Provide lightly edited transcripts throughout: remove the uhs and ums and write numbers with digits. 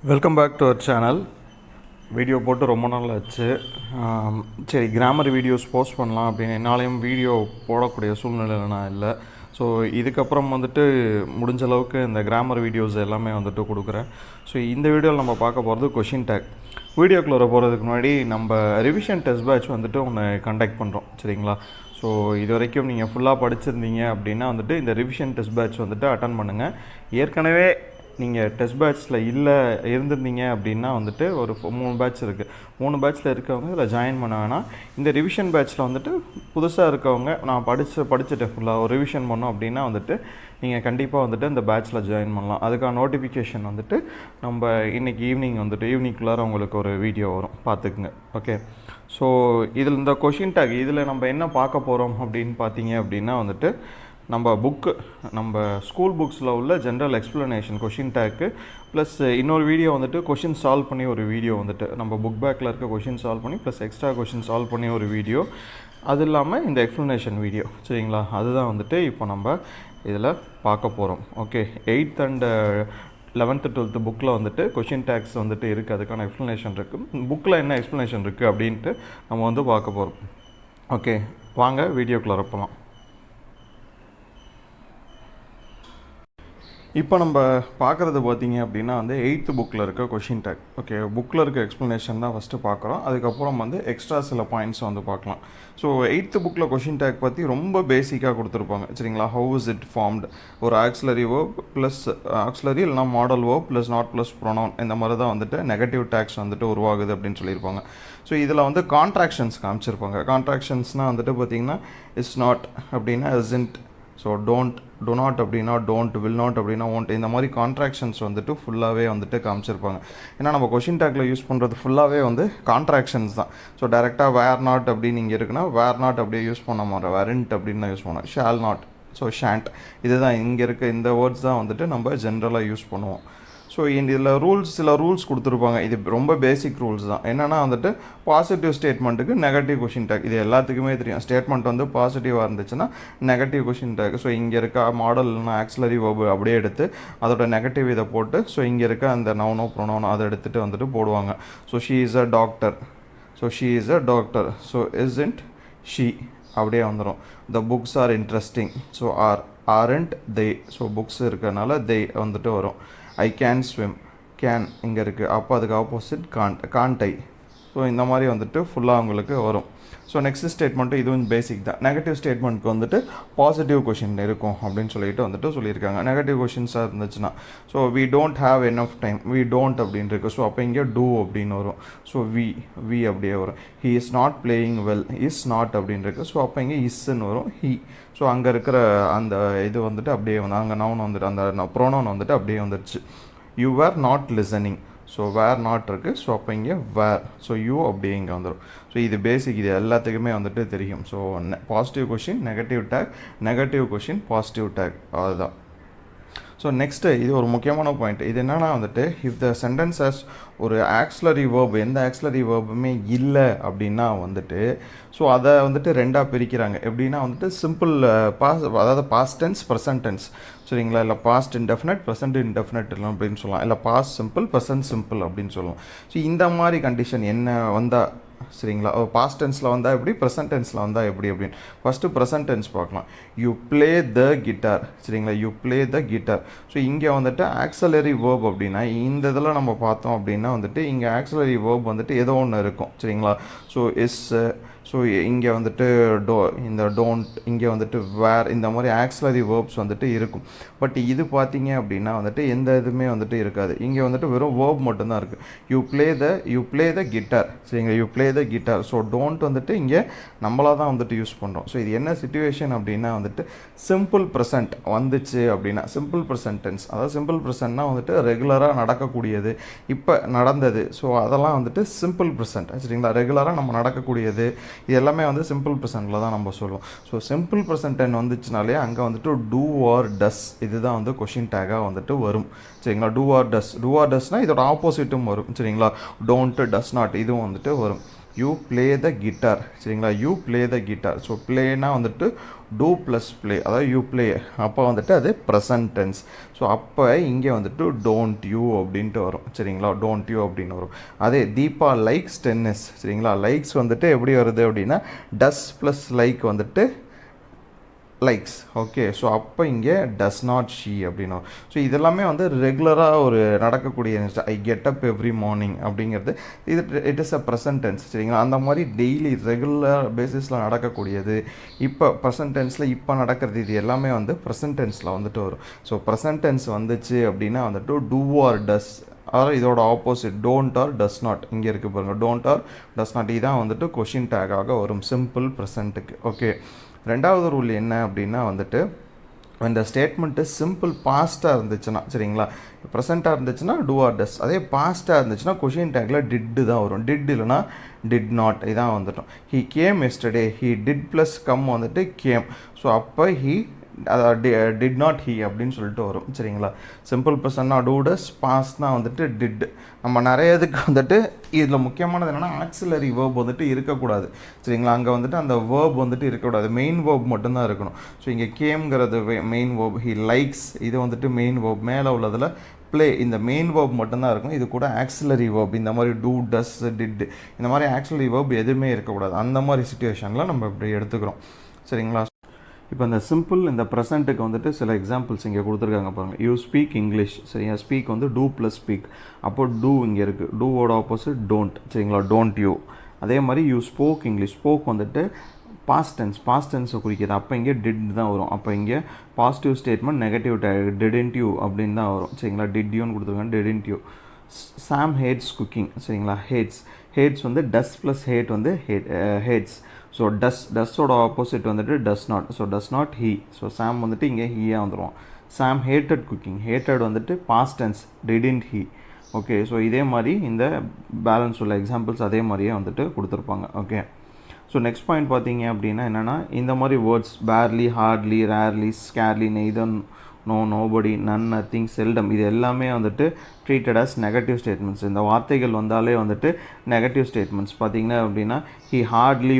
Welcome back to our channel. Video போட்டு ரொம்ப நாள் ஆச்சு. சரி, கிராமர் வீடியோஸ் போஸ்ட் பண்ணலாம் அப்படின்னு என்னாலையும் வீடியோ போடக்கூடிய சூழ்நிலையில் நான் இல்லை. ஸோ இதுக்கப்புறம் முடிஞ்ச அளவுக்கு இந்த கிராமர் வீடியோஸ் எல்லாமே கொடுக்குறேன். ஸோ இந்த வீடியோவில் நம்ம பார்க்க போகிறது கொஷின் டேக். வீடியோக்குள்ளே போகிறதுக்கு முன்னாடி நம்ம ரிவிஷன் டெஸ்ட் பேட்ச் ஒன்று கண்டக்ட் பண்ணுறோம், சரிங்களா? ஸோ இது வரைக்கும் நீங்கள் ஃபுல்லாக படிச்சிருந்தீங்க அப்படின்னா இந்த ரிவிஷன் டெஸ்ட் பேட்ச் அட்டன் பண்ணுங்கள். ஏற்கனவே நீங்கள் டெஸ்ட் பேட்ச்சில் இருந்திருந்தீங்க அப்படின்னா ஒரு 3 பேட்ச் இருக்குது. 3 பேட்ச்சில் இருக்கவங்க இதில் ஜாயின் பண்ண வேணாம். இந்த ரிவிஷன் பேட்ச்சில் புதுசாக இருக்கவங்க நான் படிச்சுட்டேன் ஃபுல்லாக ஒரு ரிவிஷன் பண்ணோம் அப்படின்னா நீங்கள் கண்டிப்பாக இந்த பேட்ச்சில் ஜாயின் பண்ணலாம். அதுக்கான நோட்டிஃபிகேஷன் நம்ம இன்றைக்கி ஈவினிங்குள்ளார உங்களுக்கு ஒரு வீடியோ வரும், பார்த்துக்குங்க. ஓகே, ஸோ இதில் இந்த கொஷின் டேக் இதில் நம்ம என்ன பார்க்க போகிறோம் அப்படின்னு பார்த்தீங்க அப்படின்னா நம்ம ஸ்கூல் புக்ஸில் உள்ள ஜென்ரல் எக்ஸ்ப்ளனேஷன் கொஷின் டேக்கு ப்ளஸ் இன்னொரு வீடியோ கொஷின் சால்வ் பண்ணி ஒரு வீடியோ நம்ம புக் பேக்கில் இருக்க கொஷின் சால்வ் பண்ணி ப்ளஸ் எக்ஸ்ட்ரா கொஷின் சால்வ் பண்ணி ஒரு வீடியோ, அது இல்லாமல் இந்த எக்ஸ்ப்ளனேஷன் வீடியோ, சரிங்களா? அதுதான் இப்போ நம்ம இதில் பார்க்க போகிறோம். Okay, 8th and 11th 12th புக்கில் கொஷின் டேக்ஸ் இருக்குது. அதுக்கான எக்ஸ்ப்ளனேஷன் இருக்குது. புக்கில் என்ன எக்ஸ்ப்ளனேஷன் இருக்குது அப்படின்ட்டு நம்ம பார்க்க போகிறோம். ஓகே, வாங்க வீடியோக்குள்ளே போகலாம். இப்போ நம்ம பார்க்குறது பார்த்திங்க அப்படின்னா 8th புக்கில் இருக்க கொஷின் டேக். ஓகே, புக்கில் இருக்க எக்ஸ்ப்ளனேஷன் தான் ஃபஸ்ட்டு பார்க்குறோம். அதுக்கப்புறம் எக்ஸ்ட்ரா சில பாயிண்ட்ஸ் பார்க்கலாம். ஸோ 8th புக்கில் கொஷின் டேக் பற்றி ரொம்ப பேசிக்காக கொடுத்துருப்பாங்க, சரிங்களா? ஹவு இஸ் இட் ஃபார்ம்டு, ஒரு ஆக்ஸிலரி வேர்ப் ப்ளஸ் ஆக்ஸிலரி இல்லைனா model verb plus not plus pronoun, இந்த மாதிரி தான் நெகட்டிவ் டேக்ஸ் உருவாகுது அப்படின்னு சொல்லியிருப்பாங்க. ஸோ இதில் கான்ட்ராக்ஷன்ஸ் காமிச்சிருப்பாங்க. கான்ட்ராக்ஷன்ஸ்னால் பார்த்திங்கன்னா இஸ் நாட் அப்படின்னா isn't, so don't, do not அப்படின்னா டோன்ட், will not அப்படின்னா won't, இந்த மாதிரி கான்ட்ராக்ஷன்ஸ் ஃபுல்லாகவே காமிச்சிருப்பாங்க. ஏன்னா நம்ம கொஷின் டேக்கில் யூஸ் பண்ணுறது ஃபுல்லாகவே கான்ட்ராக்ஷன்ஸ் தான். ஸோ டேரெக்டாக வேர் நாட் அப்படின்னு இங்கே இருக்குன்னா வேர் நாட் அப்படியே யூஸ் பண்ண மாதிரி வேரண்ட் அப்படின்னு தான் யூஸ் பண்ணோம். ஷால் நாட், ஸோ ஷாண்ட், இதுதான் இங்கே இருக்க இந்த வேர்ட்ஸ் தான் நம்ம ஜென்ரலாக யூஸ் பண்ணுவோம். ஸோ இதில் சில ரூல்ஸ் கொடுத்துருப்பாங்க. இது ரொம்ப பேசிக் ரூல்ஸ் தான். என்னென்னா பாசிட்டிவ் ஸ்டேட்மெண்ட்டுக்கு நெகட்டிவ் கொஷின் டேக், இது எல்லாத்துக்குமே தெரியும். ஸ்டேட்மெண்ட் பாசிட்டிவாக இருந்துச்சுன்னா நெகட்டிவ் கொஷின் டேக். ஸோ இங்கே இருக்க மாடல்னா ஆக்ஸிலரி வேர்பு அப்படியே எடுத்து அதோட நெகட்டிவ் இதை போட்டு, ஸோ இங்கே இருக்க அந்த நவுனோ ப்ரொனவுனோ அதை எடுத்துகிட்டு போடுவாங்க. So she is a doctor, so she is a doctor, so isn't she அப்படியே வந்துடும். The books are interesting, so aren't they, so books இருக்கிறதுனால தே வரும். ஐ கேன் ஸ்விம், கேன் இங்கே இருக்குது, அப்போ அதுக்கு ஆப்போசிட் காண்ட் ஐ. ஸோ இந்த மாதிரி ஃபுல்லாக உங்களுக்கு வரும். ஸோ நெக்ஸ்ட் ஸ்டேட்மெண்ட்டு இதுவும் பேசிக் தான். நெகட்டிவ் ஸ்டேட்மெண்ட்க்கு பாசிட்டிவ் கொஷின் இருக்கும் அப்படின்னு சொல்லியிருக்காங்க. நெகட்டிவ் கொஷின்ஸாக இருந்துச்சுன்னா so we don't have enough time, we don't அப்படின்னு இருக்குது. ஸோ அப்போ இங்கே டூ அப்படின்னு வரும். ஸோ வி அப்படியே வரும். He is not playing well, is not அப்படின்னு இருக்குது. ஸோ அப்போ இங்கே இஸ்ன்னு வரும். ஹி, ஸோ அங்கே இருக்கிற அந்த இது அப்படியே அங்கே நவுன் அந்த ப்ரோனவுன் அப்படியே வந்துடுச்சு. You where not listening, so where not இருக்குது. ஸோ அப்போ இங்கே வேர், ஸோ யூ அப்படியே இங்கே வந்துடும். ஸோ இது பேசிக், இது எல்லாத்துக்குமே தெரியும். So positive question negative take, negative question positive take, அதுதான். ஸோ நெக்ஸ்ட்டு இது ஒரு முக்கியமான பாயிண்ட். இது என்னென்னா இஃப் த சென்டென்ஸ் ஹஸ் ஒரு ஆக்ஸிலரி வேர்பு, எந்த ஆக்ஸிலரி வேர்புமே இல்லை அப்படின்னா ஸோ அதை ரெண்டாக பிரிக்கிறாங்க. எப்படின்னா சிம்பிள் அதாவது பாஸ்ட் டென்ஸ், ப்ரெசன்ட் டென்ஸ், சரிங்களா? இல்லை பாஸ்ட் இன்டெஃபினட், ப்ரெசன்ட் இன்டெஃபினட் இல்லை அப்படின்னு சொல்லலாம். இல்லை பாஸ்ட் சிம்பிள், ப்ரெசன்ட் சிம்பிள் அப்படின்னு சொல்லலாம். ஸோ இந்த மாதிரி கண்டிஷன் என்ன வந்தால், சரிங்களா? பாஸ்ட் டென்ஸில் வந்தால் எப்படி, ப்ரெசன்ட் டென்ஸில் வந்தால் எப்படி அப்படின்னு ஃபஸ்ட்டு ப்ரெசன்ட் டென்ஸ் பார்க்கலாம். யூ ப்ளே த கிட்டார், சரிங்களா? You play the guitar. So இங்கே ஆக்ஸிலரி வேர்ப் அப்படின்னா இந்த இதில் நம்ம பார்த்தோம் அப்படின்னா இங்கே ஆக்ஸிலரி வேர்ப் ஏதோ ஒன்று இருக்கும், சரிங்களா? ஸோ இஸ், ஸோ இங்கே இந்த டோன்ட், இங்கே வேர், இந்த மாதிரி ஆக்ஸிலரி வேர்ப்ஸ் இருக்கும். பட் இது பார்த்தீங்க அப்படின்னா எந்த இதுவுமே இருக்காது. இங்கே வெறும் வேர்ப் மட்டும்தான் இருக்குது. யூ ப்ளே த கிட்டார், சரிங்களா? You play the guitar. So don't இங்கே நம்மளாக தான் யூஸ் பண்ணுறோம். ஸோ இது என்ன சிச்சுவேஷன் அப்படின்னா சிம்பிள் ப்ரெசன்ட் வந்துச்சு அப்படின்னா, சிம்பிள் ப்ரெசன்ட் டென்ஸ், அதாவது சிம்பிள் ப்ரெசன்ட்னா ரெகுலராக நடக்கக்கூடியது, இப்போ நடந்தது. ஸோ அதெல்லாம் சிம்பிள் ப்ரெசன்ட், சரிங்களா? ரெகுலராக நம்ம நடக்கக்கூடியது, இது எல்லாமே சிம்பிள் ப்ரெசென்ட்டில் தான் நம்ம சொல்லுவோம். ஸோ சிம்பிள் ப்ரெசென்ட் டென் வந்துச்சுனாலே அங்கே டூ ஆர் டஸ், இதுதான் கொஷின் டேக்காக வரும், சரிங்களா? Do or does, do or டஸ்னால் இதோட ஆப்போசிட்டும் வரும், சரிங்களா? டோன்ட், டஸ் நாட், இதுவும் வரும். யூ ப்ளே த கிட்டார் சரிங்களா, you play the guitar. So ப்ளேனா வந்துட்டு டூ ப்ளஸ் ப்ளே, அதாவது யூ ப்ளே, அப்போ வந்துட்டு அது ப்ரெசன்ட் டென்ஸ். ஸோ அப்போ இங்கே வந்துட்டு டோன்ட் யூ அப்படின்ட்டு வரும் சரிங்களா, டோன்ட் யூ அப்படின்னு வரும். அதே தீபா லைக்ஸ் டென்னிஸ் சரிங்களா, லைக்ஸ் வந்துட்டு எப்படி வருது அப்படின்னா டஸ் ப்ளஸ் லைக் வந்துட்டு லைக்ஸ். ஓகே, ஸோ அப்போ இங்கே டஸ் நாட் ஷீ அப்படின்னு. ஸோ இதெல்லாமே வந்து ரெகுலராக ஒரு நடக்கக்கூடிய I get up every morning அப்படிங்கிறது இது it is a present tense சரிங்களா. அந்த மாதிரி டெய்லி ரெகுலர் பேசிஸில் நடக்கக்கூடியது இப்போ ப்ரெசன்ட் டென்ஸில் இப்போ நடக்கிறது இது எல்லாமே வந்து ப்ரெசன்ட் டென்ஸில் வந்துட்டு வரும். ஸோ ப்ரெசன்ட் டென்ஸ் வந்துச்சு அப்படின்னா வந்துட்டு டூ ஆர் டஸ், அதாவது இதோட opposite don't or does not. இங்கே இருக்குது பாருங்கள், டோன்ட் ஆர் டஸ் நாட். இதான் வந்துட்டு கொஷின் டேக்காக வரும் சிம்பிள் ப்ரெசண்ட்டுக்கு. ஓகே, ரெண்டாவது ரூல் என்ன அப்படின்னா வந்துட்டு அந்த ஸ்டேட்மெண்ட்டு சிம்பிள் பாஸ்ட்டாக இருந்துச்சுன்னா சரிங்களா, ப்ரெசண்ட்டாக இருந்துச்சுன்னா டூ ஆர் டஸ், அதே பாஸ்ட்டாக இருந்துச்சுன்னா கொஷின் டேக்கில் டிட்டு தான் வரும். டிட் இல்லைனா டிட் நாட் இதான் வந்துட்டோம். He came yesterday, he did plus come வந்துட்டு கேம். ஸோ அப்போ ஹீ டிட் நாட் ஹீ அப்படின்னு சொல்லிட்டு வரும் சரிங்களா. சிம்பிள் ப்ரெசன்ட்னா டூ டஸ், பாஸ்ட்னா வந்துட்டு டிட். நம்ம நிறைய இதுக்கு வந்துட்டு இதில் முக்கியமானது என்னென்னா ஆக்சிலரி வேர்ப் வந்துட்டு இருக்கக்கூடாது சரிங்களா. அங்கே வந்துட்டு அந்த வேர்ப் வந்துட்டு இருக்கக்கூடாது, மெயின் வேர்ப் மட்டும்தான் இருக்கணும். ஸோ இங்கே கேம்ங்கிறது மெயின் வேர்ப், ஹி லைக்ஸ் இது வந்துட்டு மெயின் வேர்ப், மேலே உள்ளதில் ப்ளே இந்த மெயின் வேர்ப் மட்டும்தான் இருக்கும். இது கூட ஆக்சிலரி வேர்ப் இந்த மாதிரி டூ டஸ் டிட் இந்த மாதிரி ஆக்சிலரி வேர்ப் எதுவுமே இருக்கக்கூடாது. அந்த மாதிரி சுச்சுவேஷனில் நம்ம இப்படி எடுத்துக்கிறோம் சரிங்களா. இப்போ இந்த சிம்பிள் இந்த ப்ரெசண்ட்டுக்கு வந்துட்டு சில எக்ஸாம்பிள்ஸ் இங்கே கொடுத்துருக்காங்க பாருங்கள். யூ ஸ்பீக் இங்கிலீஷ் சரியா, ஸ்பீக் வந்து டூ ப்ளஸ் ஸ்பீக், அப்போ டூ இங்கே இருக்குது, டூவோட ஆப்போசிட் டோன்ட் சரிங்களா, டோன்ட் யூ. அதே மாதிரி யூ ஸ்போக் இங்கிலீஷ், ஸ்போக் வந்துட்டு பாஸ்ட் டென்ஸை குறிக்கிது, அப்போ இங்கே டிட் தான் வரும். அப்போ இங்கே positive statement negative didn't you அப்படின்னு தான் வரும் சரிங்களா. டிட் யூன்னு கொடுத்துருக்காங்க, didn't you. Sam hates cooking சரிங்களா, ஹேட்ஸ் வந்து டஸ் ப்ளஸ் ஹேட் வந்து ஹேட்ஸ். ஸோ டஸ்ஸோட ஆப்போசிட் வந்துட்டு does not, so does not he. So Sam வந்துட்டு இங்கே ஹீயாக வந்துடுவோம். சாம் ஹேட்டட் குக்கிங், ஹேட்டட் வந்துட்டு past tense didn't he. Okay, so இதே மாதிரி இந்த பேலன்ஸ் உள்ள எக்ஸாம்பிள்ஸ் அதே மாதிரியே வந்துட்டு கொடுத்துருப்பாங்க. ஓகே, ஸோ நெக்ஸ்ட் பாயிண்ட் பார்த்தீங்க அப்படின்னா என்னென்னா இந்த மாதிரி words barely, hardly, rarely, scarcely, neither, no, nobody, none, nothing, seldom இது எல்லாமே வந்துட்டு ட்ரீட்டட் அஸ் நெகட்டிவ் ஸ்டேட்மெண்ட்ஸ். இந்த வார்த்தைகள் வந்தாலே வந்துட்டு நெகட்டிவ் ஸ்டேட்மெண்ட்ஸ். பார்த்தீங்கன்னா அப்படின்னா ஹி ஹார்ட்லி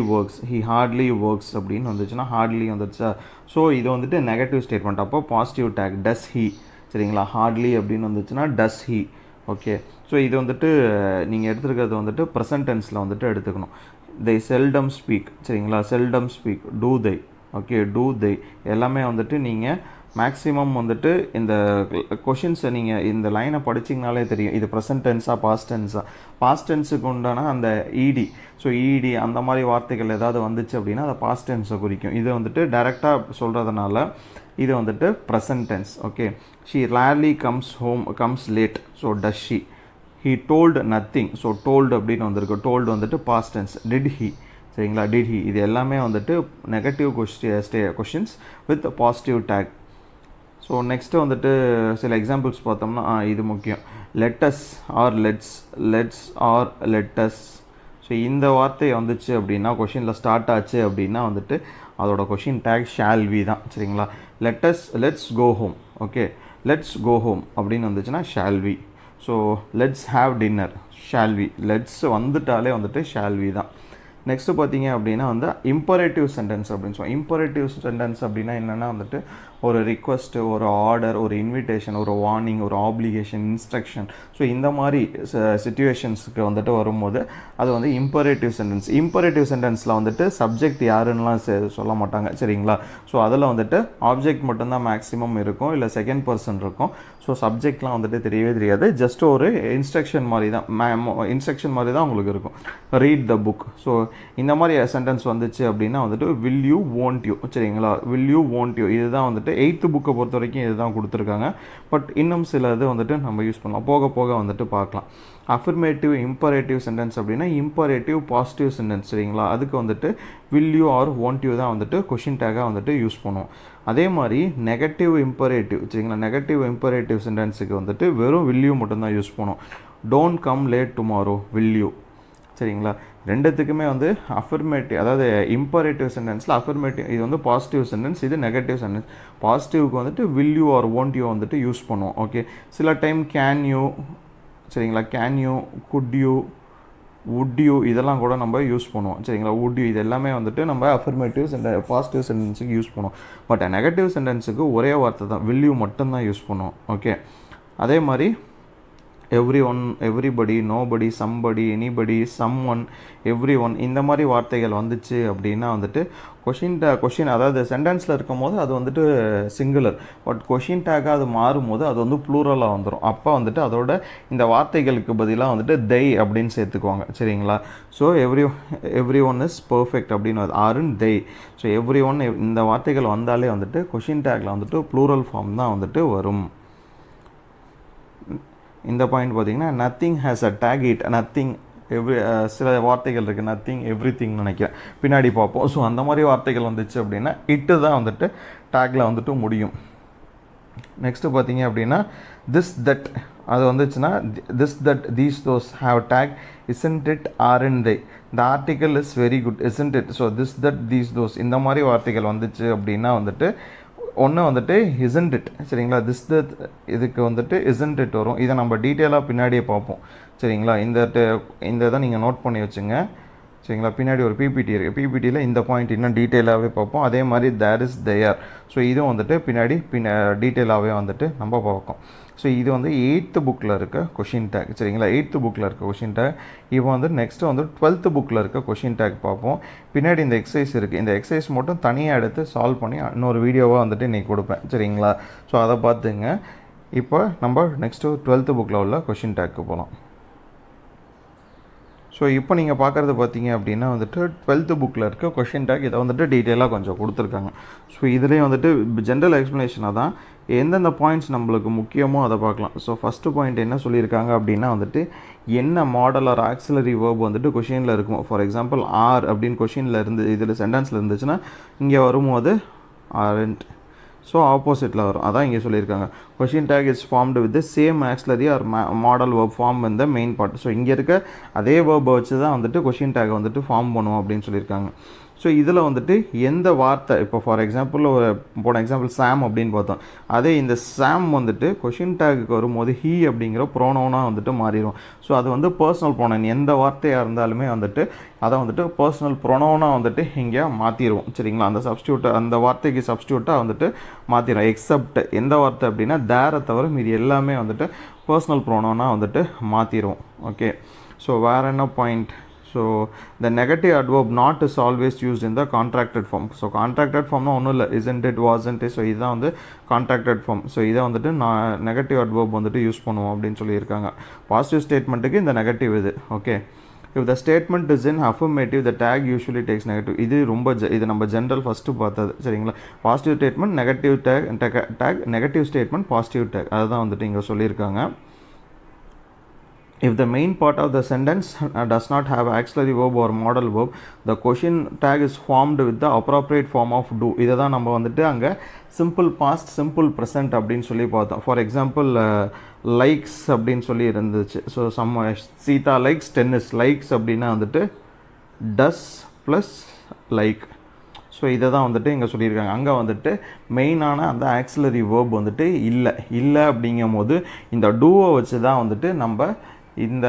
ஒர்க்ஸ் அப்படின்னு வந்துச்சுன்னா ஹார்ட்லி வந்துடுச்சா, ஸோ இது வந்துட்டு நெகட்டிவ் ஸ்டேட்மெண்ட். அப்போ பாசிட்டிவ் டேக் டஸ் ஹீ சரிங்களா, ஹார்ட்லி அப்படின்னு வந்துச்சுன்னா டஸ் ஹீ. ஓகே, ஸோ இது வந்துட்டு நீங்கள் எடுத்துருக்கிறது வந்துட்டு ப்ரெசன்ட் டென்ஸில் வந்துட்டு எடுத்துக்கணும். they seldom speak சரிங்களா, seldom speak, do they. Okay, do they எல்லாமே வந்துட்டு நீங்கள் மேக்ஸிமம் வந்துட்டு இந்த கொஷின்ஸை நீங்கள் இந்த லைனை படிச்சிங்கனாலே தெரியும் இது ப்ரெசன்ட் டென்ஸாக பாஸ்ட் டென்ஸாக. பாஸ்ட் டென்ஸுக்கு உண்டான அந்த இடி, ஸோ இடி அந்த மாதிரி வார்த்தைகள் ஏதாவது வந்துச்சு அப்படின்னா அதை பாஸ்ட் டென்ஸை குறிக்கும். இது வந்துட்டு டைரெக்டாக சொல்கிறதுனால இது வந்துட்டு present tense. Okay, she rarely comes late, so does she. he told nothing, so told அப்படின்னு வந்திருக்கு, told வந்துட்டு past tense. did he சரிங்களா, did he இது எல்லாமே வந்துட்டு negative questions with positive tag. So next வந்துட்டு சில எக்ஸாம்பிள்ஸ் பார்த்தோம்னா இது முக்கியம். Let us or let's or let us. So இந்த வார்த்தை வந்துச்சு அப்படின்னா கொஷினில் ஸ்டார்ட் ஆச்சு அப்படின்னா வந்துட்டு அதோட கொஷின் டேக் ஷால் வி தான் சரிங்களா. Let's go home, okay, let's go home அப்படின்னு வந்துச்சுன்னா shall we. So let's have dinner, shall we. Let's வந்துட்டாலே வந்துட்டு ஷால் வி தான். நெக்ஸ்ட்டு பார்த்தீங்க அப்படின்னா வந்து இம்பரேட்டிவ் சென்டென்ஸ் அப்படின்னு சொல்லுவோம். இம்பரேட்டிவ் சென்டென்ஸ் அப்படின்னா என்னென்னா வந்துட்டு ஒரு ரிக்வஸ்ட்டு, ஒரு ஆர்டர், ஒரு இன்விடேஷன், ஒரு வார்னிங், ஒரு ஆப்ளிகேஷன், இன்ஸ்ட்ரக்ஷன். ஸோ இந்த மாதிரி சிச்சுவேஷன்ஸுக்கு வந்துட்டு வரும்போது அது வந்து இம்பரேட்டிவ் சென்டென்ஸ். இம்பரேட்டிவ் சென்டென்ஸில் வந்துட்டு சப்ஜெக்ட் யாருன்னெலாம் சொல்ல மாட்டாங்க சரிங்களா. ஸோ அதில் வந்துட்டு ஆப்ஜெக்ட் மட்டும்தான் மேக்ஸிமம் இருக்கும், இல்லை செகண்ட் பர்சன் இருக்கும். ஸோ சப்ஜெக்ட்லாம் வந்துட்டு தெரியவே தெரியாது, ஜஸ்ட் ஒரு இன்ஸ்ட்ரக்ஷன் மாதிரி தான் உங்களுக்கு இருக்கும். Read the book. ஸோ இந்த மாதிரி சென்டென்ஸ் வந்துச்சு அப்படின்னா வந்துட்டு வில் யூ வாண்ட் யூ சரிங்களா, வில் யூ வாண்ட் யூ இதுதான் வந்துட்டு 8th புக்கை பொறுத்த வரைக்கும் இதுதான் கொடுத்துருக்காங்க. பட் இன்னும் சில இது வந்துட்டு நம்ம யூஸ் பண்ணலாம், போக போக வந்துட்டு பார்க்கலாம். அஃபர்மேட்டிவ் இம்பரேட்டிவ் சென்டென்ஸ் அப்படின்னா இம்பரேட்டிவ் பாசிட்டிவ் சென்டென்ஸ் சரிங்களா, அதுக்கு வந்துட்டு will you are want you தான் வந்துட்டு கொஷின் டேக்காக வந்துட்டு யூஸ் பண்ணுவோம். அதே மாதிரி நெகட்டிவ் இம்பரேட்டிவ் சரிங்களா, நெகட்டிவ் இம்பரேட்டிவ் சென்டென்ஸுக்கு வந்துட்டு வெறும் வில் யூ மட்டும்தான் யூஸ் பண்ணுவோம். Don't come late tomorrow, will you சரிங்களா. ரெண்டுத்துக்குமே வந்து அஃபர்மேட்டிவ், அதாவது இம்பரேட்டிவ் சென்டென்ஸில் அஃபர்மேட்டிவ் இது வந்து பாசிட்டிவ் சென்டென்ஸ், இது நெகட்டிவ் சென்டென்ஸ். பாசிட்டிவ்க்கு வந்துட்டு will you are want you வந்துட்டு யூஸ் பண்ணுவோம். ஓகே, சில டைம் கேன் யூ சரிங்களா, can you, good you, would you இதெல்லாம் கூட நம்ம யூஸ் பண்ணுவோம் சரிங்களா. would you இது எல்லாமே வந்துட்டு நம்ம அஃபர்மேட்டிவ்ஸ் அண்ட் பாசிட்டிவ் சென்டென்ஸுக்கு யூஸ் பண்ணுவோம். பட் நெகட்டிவ் சென்டென்ஸுக்கு ஒரே வார்த்தை தான் will you மட்டும்தான் யூஸ் பண்ணுவோம். ஓகே, அதே மாதிரி everyone, everybody, nobody, somebody, anybody, someone, everyone இந்த மாதிரி வார்த்தைகள் வந்துச்சு அப்படின்னா வந்துட்டு கொஷின் அதாவது சென்டென்ஸில் இருக்கும் போது அது வந்துட்டு சிங்குலர். பட் கொஷின் டேக்காக அது மாறும்போது அது வந்து ப்ளூரலாக வந்துடும். அப்போ வந்துட்டு அதோட இந்த வார்த்தைகளுக்கு பதிலாக வந்துட்டு they அப்படின்னு சேர்த்துக்குவாங்க சரிங்களா. So every one is perfect அப்படின்னு ஆறுன்னு they. ஸோ எவ்ரி ஒன் இந்த வார்த்தைகள் வந்தாலே வந்துட்டு கொஷின் டேக்கில் வந்துட்டு ப்ளூரல் ஃபார்ம் தான் வந்துட்டு வரும். இந்த பாயிண்ட் பார்த்தீங்கன்னா nothing has a take it, nothing சில வார்த்தைகள் இருக்குது நத்திங் எவ்ரிதிங்னு நினைக்கிறேன், பின்னாடி பார்ப்போம். ஸோ அந்த மாதிரி வார்த்தைகள் வந்துச்சு அப்படின்னா இட்டு தான் வந்துட்டு டேக்கில் வந்துட்டு முடியும். நெக்ஸ்ட்டு பார்த்தீங்க அப்படின்னா திஸ் தட் அது வந்துச்சுன்னா this that these those have take isn't it aren't they, the article is very good isn't it. So this that these those இந்த மாதிரி வார்த்தைகள் வந்துச்சு அப்படின்னா வந்துட்டு ஒன்று வந்துட்டு isn't it சரிங்களா. திஸ் தட் இதுக்கு வந்துட்டு isn't it வரும். இதை நம்ம டீட்டெயிலாக பின்னாடியே பார்ப்போம் சரிங்களா. இந்த இதை நீங்கள் நோட் பண்ணி வச்சுங்க சரிங்களா. பின்னாடி ஒரு பிபிடி இருக்குது, பிபிடியில் இந்த பாயிண்ட் இன்னும் டீட்டெயிலாகவே பார்ப்போம். அதே மாதிரி தேர் இஸ் தேர். ஸோ இதுவும் வந்துட்டு பின்னாடி டீட்டெயிலாகவே வந்துட்டு நம்ம பார்ப்போம். ஸோ இது வந்து 8th புக்கில் இருக்க கொஷின் டேக் சரிங்களா. 8th புக்கில் இருக்க கொஷின் டேக். இப்போ வந்து நெக்ஸ்ட்டு வந்து 12th புக்கில் இருக்க கொஷின் டேக் பார்ப்போம். பின்னாடி இந்த எக்ஸசைஸ் இருக்குது, இந்த எக்ஸசைஸ் மட்டும் தனியாக எடுத்து சால்வ் பண்ணி இன்னொரு வீடியோவாக வந்துட்டு இன்றைக்கி கொடுப்பேன் சரிங்களா. ஸோ அதை பார்த்துங்க. இப்போ நம்ம நெக்ஸ்ட்டு 12th புக்கில் உள்ள கொஷின் டேக்கு போகலாம். ஸோ இப்போ நீங்கள் பார்க்குறது பார்த்தீங்க அப்படின்னா வந்துட்டு 12th புக்கில் இருக்க கொஷின் டேக். இதை வந்துட்டு டீட்டெயிலாக கொஞ்சம் கொடுத்துருக்காங்க. ஸோ இதுலேயும் வந்துட்டு ஜென்ரல் எக்ஸ்ப்ளனேஷனாக தான் எந்தெந்த பாயிண்ட்ஸ் நம்மளுக்கு முக்கியமோ அதை பார்க்கலாம். ஸோ ஃபஸ்ட்டு பாயிண்ட் என்ன சொல்லியிருக்காங்க அப்படின்னா வந்துட்டு என்ன மாடல் ஆர் ஆக்சிலரி வேர்ப் வந்துட்டு கொஷினில் இருக்கும். ஃபார் எக்ஸாம்பிள் ஆர் அப்படின்னு கொஷினில் இருந்து இதில் சென்டென்ஸில் இருந்துச்சுன்னா இங்கே வரும்போது ஆரண்ட். ஸோ ஆப்போசிட்டில் வரும், அதான் இங்கே சொல்லியிருக்காங்க. Question tag is formed with same auxiliary or modal verb from இந்த மெயின் பார்ட். ஸோ இங்கே இருக்க அதே வேர்பை வச்சு தான் வந்துட்டு கொஷின் டேக் வந்துட்டு ஃபார்ம் பண்ணுவோம் அப்படின்னு சொல்லியிருக்காங்க. ஸோ இதில் வந்துட்டு எந்த வார்த்தை இப்போ ஃபார் எக்ஸாம்பிள் போன எக்ஸாம்பிள் சாம் அப்படின்னு பார்த்தோம். அதே இந்த சாம் வந்துட்டு கொஷின் டேக்கு வரும்போது ஹீ அப்படிங்கிற ப்ரோனோனாக வந்துட்டு மாறிடும். ஸோ அது வந்து பர்சனல் ப்ரோனோன், எந்த வார்த்தையாக இருந்தாலுமே வந்துட்டு அதை வந்துட்டு பர்சனல் ப்ரோனோனாக வந்துட்டு இங்கே மாற்றிடுவோம் சரிங்களா. அந்த சப்ஸ்டியூட்டை அந்த வார்த்தைக்கு சப்ஸ்டியூட்டாக வந்துட்டு மாற்றிடும். எக்ஸப்ட் எந்த வார்த்தை அப்படின்னா தேரை தவிர மீதி எல்லாமே வந்துட்டு பர்சனல் ப்ரோனோனாக வந்துட்டு மாற்றிடுவோம். ஓகே, ஸோ வேறு என்ன point. So the negative adverb not is always used in the contracted form. So contracted formனா ஒன்றும் இல்லை, isn't it, wasn't it. So இதுதான் வந்து contracted form. ஸோ இதை வந்துட்டு நான் நெகட்டிவ் adverb வந்துட்டு யூஸ் பண்ணுவோம் அப்படின்னு சொல்லியிருக்காங்க. பாசிட்டிவ் ஸ்டேட்மெண்ட்டுக்கு இந்த நெகட்டிவ் இது. Okay, if the statement is in affirmative the tag usually takes negative. இது ரொம்ப இது நம்ம ஜென்ரல் ஃபஸ்ட்டு பார்த்தது சரிங்களா. Positive statement negative take negative statement positive take, அதுதான் வந்துட்டு இங்கே சொல்லியிருக்காங்க. If the main part of the sentence does not have auxiliary verb or modal verb, the question tag is formed with the appropriate form of do. இதை தான் நம்ம வந்துட்டு அங்கே simple past simple present அப்படின்னு சொல்லி பார்த்தோம். ஃபார் எக்ஸாம்பிள் லைக்ஸ் அப்படின்னு சொல்லி இருந்துச்சு. So Sita likes tennis. Likes அப்படின்னா வந்துட்டு டஸ் ப்ளஸ் லைக். ஸோ இதை தான் வந்துட்டு இங்கே சொல்லியிருக்காங்க. அங்கே வந்துட்டு மெயினான அந்த ஆக்சிலரி வேர்ப் வந்துட்டு இல்லை அப்படிங்கும் போது இந்த டூவை வச்சு தான் வந்துட்டு நம்ம இந்த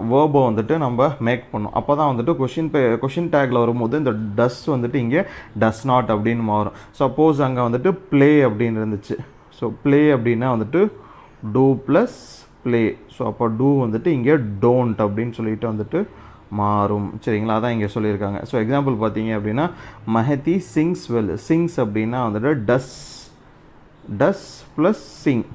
வேர்பை வந்துட்டு நம்ம மேக் பண்ணோம். அப்போ தான் வந்துட்டு கொஷின் டேக்கில் வரும்போது இந்த டஸ் வந்துட்டு இங்கே டஸ் நாட் அப்படின்னு மாறும். சப்போஸ் அங்கே வந்துட்டு ப்ளே அப்படின்னு இருந்துச்சு. ஸோ ப்ளே அப்படின்னா வந்துட்டு டூ ப்ளஸ் ப்ளே. ஸோ அப்போ டூ வந்துட்டு இங்கே டோன்ட் அப்படின்னு சொல்லிட்டு வந்துட்டு மாறும் சரிங்களா. அதான் இங்கே சொல்லியிருக்காங்க. ஸோ எக்ஸாம்பிள் பார்த்தீங்க அப்படின்னா மஹதி சிங்ஸ் வெல். சிங்ஸ் அப்படின்னா வந்துட்டு does plus sing,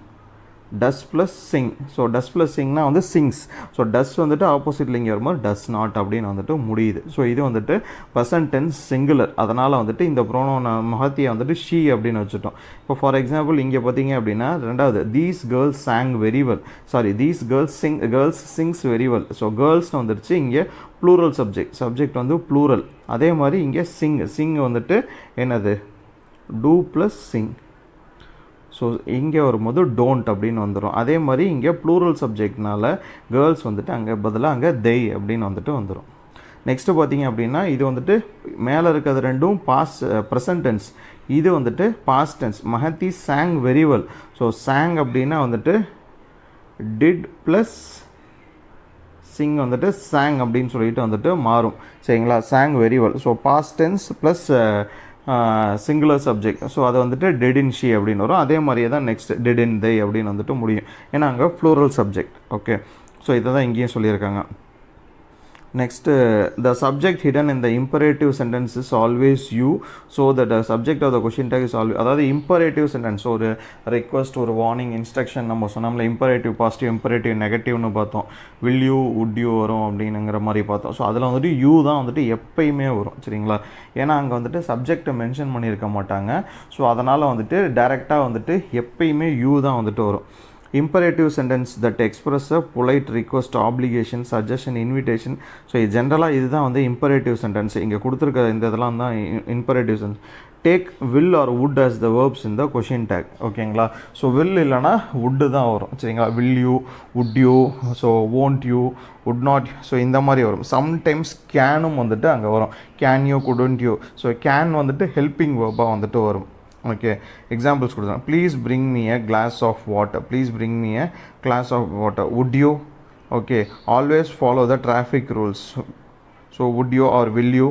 does plus sing. So does plus சிங்னா வந்து சிங்ஸ். ஸோ டஸ் வந்துட்டு ஆப்போசிட்டில் இங்கே வரும்போது டஸ் நாட் அப்படின்னு வந்துட்டு முடியுது. ஸோ இது வந்துட்டு ப்ரெசன்ட் டென்ஸ் சிங்குலர், அதனால் வந்துட்டு இந்த ப்ரோனோன் மஹத்தியை வந்துட்டு ஷீ அப்படின்னு வச்சுட்டோம். இப்போ ஃபார் எக்ஸாம்பிள் இங்கே பார்த்தீங்க அப்படின்னா ரெண்டாவது these girls sang very well. These girls sings very well. So கேர்ள்ஸ்னு வந்துடுச்சு இங்கே ப்ளூரல் சப்ஜெக்ட் வந்து ப்ளூரல். அதே மாதிரி இங்கே சிங் வந்துட்டு என்னது டூ ப்ளஸ் சிங். ஸோ இங்கே வரும்போது டோன்ட் அப்படின்னு வந்துடும். அதே மாதிரி இங்கே ப்ளூரல் சப்ஜெக்ட்னால கேர்ள்ஸ் வந்துட்டு அங்கே பதிலாக அங்கே they அப்படின்னு வந்துட்டு வந்துடும். நெக்ஸ்ட்டு பார்த்தீங்க அப்படின்னா இது வந்துட்டு மேலே இருக்கிறது ரெண்டும் ப்ரெசன்ட் டென்ஸ், இது வந்துட்டு past tense. Mahathi sang very well. So sang அப்படின்னா வந்துட்டு டிட் ப்ளஸ் சிங் வந்துட்டு sang அப்படின்னு சொல்லிட்டு வந்துட்டு மாறும். சரிங்களா, sang very well. So past tense plus singular subject. So அது வந்துட்டு did in she அப்படின்னு வரும். அதே மாதிரியே தான் நெக்ஸ்ட் did in they அப்படின்னு வந்துட்டு முடியும். ஏன்னா அங்கே ப்ளூரல் சப்ஜெக்ட். ஓகே, ஸோ இதை தான் இங்கேயும் சொல்லியிருக்காங்க. Next, the subject hidden in the imperative sentence is always you, so that the subject of the question tag is always, அதாவது imperative sentence, ஒரு request, ஒரு warning, instruction நம்ம சொன்னோம்ல, imperative positive, imperative நெகட்டிவ்னு பார்த்தோம். will you, would you வரும் அப்படிங்கிற மாதிரி பார்த்தோம். ஸோ அதில் வந்துட்டு you தான் வந்துட்டு எப்பயுமே வரும். சரிங்களா, ஏன்னா அங்கே வந்துட்டு சப்ஜெக்டை மென்ஷன் பண்ணியிருக்க மாட்டாங்க. ஸோ அதனால் வந்துட்டு டைரெக்டாக வந்துட்டு எப்பயுமே you தான் வந்துட்டு வரும். imperative sentence that express a polite request, obligation, suggestion, invitation. So இது ஜென்ரலாக இதுதான் வந்து imperative sentence. இங்கே கொடுத்துருக்க இந்த இதெல்லாம் தான் imperative sentence. Take will or would as the verbs in the question tag. ஓகேங்களா, ஸோ will இல்லைனா would தான் வரும். சரிங்களா, will you, would you, so won't you, would not, so இந்த மாதிரி வரும். சம்டைம்ஸ் கேனும் வந்துட்டு அங்கே வரும். Can you, couldn't you. So can வந்துட்டு ஹெல்பிங் வேர்பாக வந்துட்டு வரும். ஓகே, எக்ஸாம்பிள்ஸ் கொடுத்தேன். Please bring me a glass of water. Please bring me a glass of water. would you. Okay, always follow the traffic rules. So would you or will you.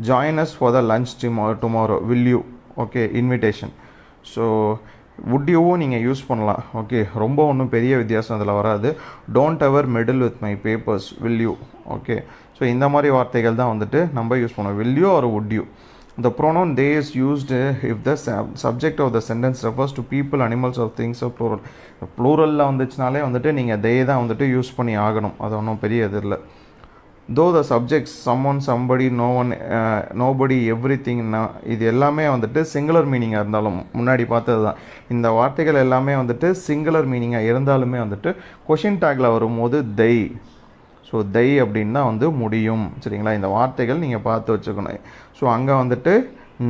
join us for the lunch tomorrow. will you. Okay, invitation. So would you நீங்கள் use பண்ணலாம். Okay, ரொம்ப ஒன்றும் பெரிய வித்தியாசம் அதில் வராது. Don't ever meddle with my papers. will you. Okay, so இந்த மாதிரி வார்த்தைகள் தான் வந்துட்டு நம்ம யூஸ் பண்ணுவோம். will you or would you. The pronoun they is used if the subject of the sentence refers to people, animals or things of plural. ப்ளூரலில் வந்துச்சுனாலே வந்துட்டு நீங்கள் they தான் வந்துட்டு யூஸ் பண்ணி ஆகணும். அது ஒன்றும் பெரிய இது இல்லை. though the subjects someone, somebody, no one, nobody, everything, இது எல்லாமே வந்துட்டு சிங்குலர் மீனிங்காக இருந்தாலும் முன்னாடி பார்த்தது தான். இந்த வார்த்தைகள் எல்லாமே வந்துட்டு சிங்குலர் மீனிங்காக இருந்தாலுமே வந்துட்டு கொஷின் டேக்கில் வரும்போது they, ஸோ they அப்படின்னு தான் வந்து முடியும். சரிங்களா, இந்த வார்த்தைகள் நீங்கள் பார்த்து வச்சுக்கணும். ஸோ அங்கே வந்துட்டு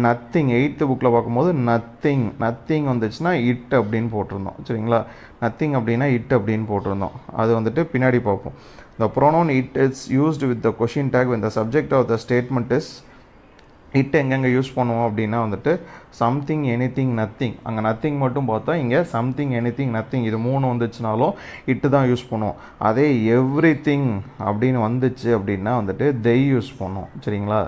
நத்திங், 8th புக்கில் பார்க்கும்போது நத்திங் வந்துச்சுன்னா இட் அப்படின்னு போட்டிருந்தோம். சரிங்களா, நத்திங் அப்படின்னா இட் அப்படின்னு போட்டிருந்தோம். அது வந்துட்டு பின்னாடி பார்ப்போம். the pronoun it is used with the question tag when the subject of the statement is. It எங்கெங்கே யூஸ் பண்ணுவோம் அப்படின்னா வந்துட்டு சம்திங், எனிதிங், நத்திங். அங்கே நத்திங் மட்டும் பார்த்தா இங்கே சம்திங், எனிதிங், நத்திங், இது 3 வந்துச்சுனாலும் இட்டு தான் யூஸ் பண்ணுவோம். அதே எவ்ரி திங் அப்படின்னு வந்துச்சு அப்படின்னா வந்துட்டு they யூஸ் பண்ணுவோம். சரிங்களா,